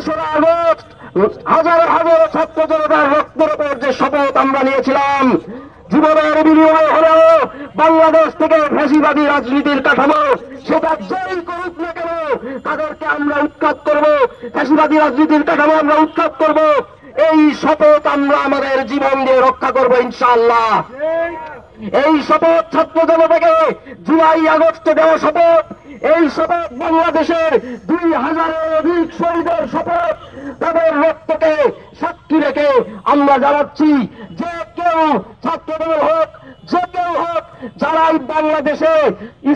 তেসরা আগস্ট হাজার হাজার ছাত্র জনতার রক্তের উপর যে শপথ আমরা নিয়েছিলাম, জীবনের বিনিময় হলেও বাংলাদেশ থেকে ফ্যাসিবাদী রাজনীতির কাঠামো সেটা যেই করুক না কেন তাদেরকে আমরা উৎখাত করব, ফ্যাসিবাদী রাজনীতির কাঠামো আমরা উৎখাত করব। এই শপথ আমরা আমাদের জীবন দিয়ে রক্ষা করব ইনশাআল্লাহ। এই শপথ ছাত্র জনতাকে জুলাই আগস্টে দেওয়া শপথ, এই শপথ বাংলাদেশের 2000-এর অধিক শহীদের শপথ, তাদের রক্তকে সাক্ষী রেখে আমরা জানাচ্ছি যে কেউ ছাত্রদল হোক, যে কেউ হোক, যারাই বাংলাদেশে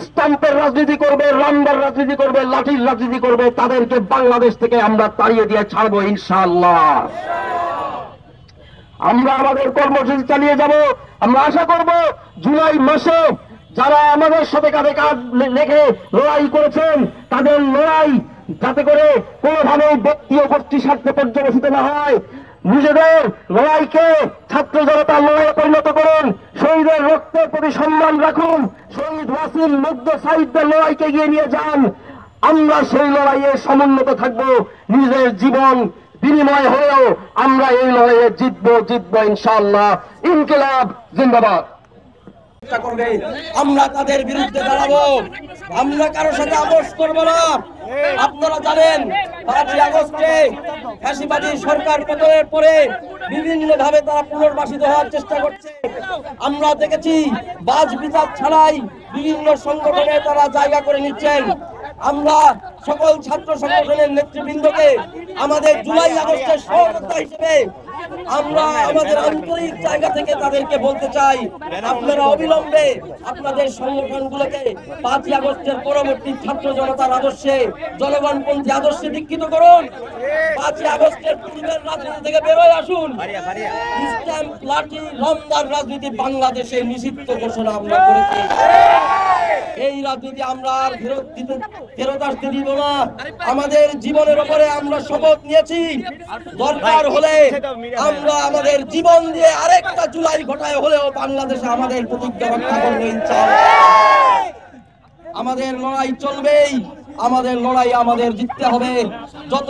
স্ট্যাম্পের রাজনীতি করবে, রামদার রাজনীতি করবে, লাঠির রাজনীতি করবে, তাদেরকে বাংলাদেশ থেকে আমরা তাড়িয়ে দিয়ে ছাড়বো ইনশাআল্লাহ। আমরা আমাদের কর্মসূচি চালিয়ে যাব। আমরা আশা করব জুলাই মাসে যারা আমাদের সাথে কাঁধে কাঁধ রেখে লড়াই করেছেন তাদের লড়াই যাতে করে কোনোভাবেই ব্যক্তি ও গোষ্ঠী স্বার্থে পর্যবেসিত না হয়। নিজেদের লড়াইকে ছাত্র জনতার লড়াইয়ে পরিণত করুন, শহীদের রক্তের প্রতি সম্মান রাখুন, শহীদ ওয়াসিম মুগ্ধ সাহিত্যের লড়াইকে এগিয়ে নিয়ে যান। আমরা সেই লড়াইয়ে সমুন্নত থাকব, নিজের জীবন বিনিময় হলেও আমরা এই লড়াইয়ে জিতবো ইনশাআল্লাহ। ইনকিলাব জিন্দাবাদ। আমরা তাদের বিরুদ্ধে দাঁড়াবো, আমরা কারোর সাথে আপোষ করবো না। আপনারা জানেন 5ই আগস্টে ফ্যাসিবাদী সরকার পতনের পরে বিভিন্ন ভাবে তারা পুনর্বাসিত হওয়ার চেষ্টা করছে। আমরা দেখেছি বাজ বিচার ছাড়াই বিভিন্ন সংগঠনে তারা জায়গা করে নিচ্ছেন। আমরা সকল ছাত্র সংগঠনের নেতৃবৃন্দকে আমাদের জুলাই আগস্টের সহযোদ্ধা হিসেবে আমরা আমাদের আন্তরিক জায়গা থেকে তাদেরকে বলতে চাই, আপনারা অবিলম্বে আপনাদের সংগঠনগুলোকে 5ই আগস্টের পরবর্তী ছাত্র জনতার আদর্শে, জনগণপন্থী আদর্শে দীক্ষিত করুন। 5ই আগস্টের পূর্বের রাজনীতি থেকে বেরোয় আসুন। স্ট্যাম্প, লাঠি, রমদার রাজনীতি বাংলাদেশে নিষিদ্ধ ঘোষণা আমরা করেছি। এই রাজনীতি আমরা আর ফেরত আসতে দিব না। আমাদের জীবনের উপরে আমরা শপথ নিয়েছি, দরকার হলে আমরা আমাদের জীবন দিয়ে আরেকটা জুলাই ঘটায় হলেও বাংলাদেশে আমাদের প্রতিজ্ঞা রক্ষা করবো ইনশাআল্লাহ। আমাদের লড়াই চলবেই, আমাদের লড়াই আমাদের জিততে হবে। যত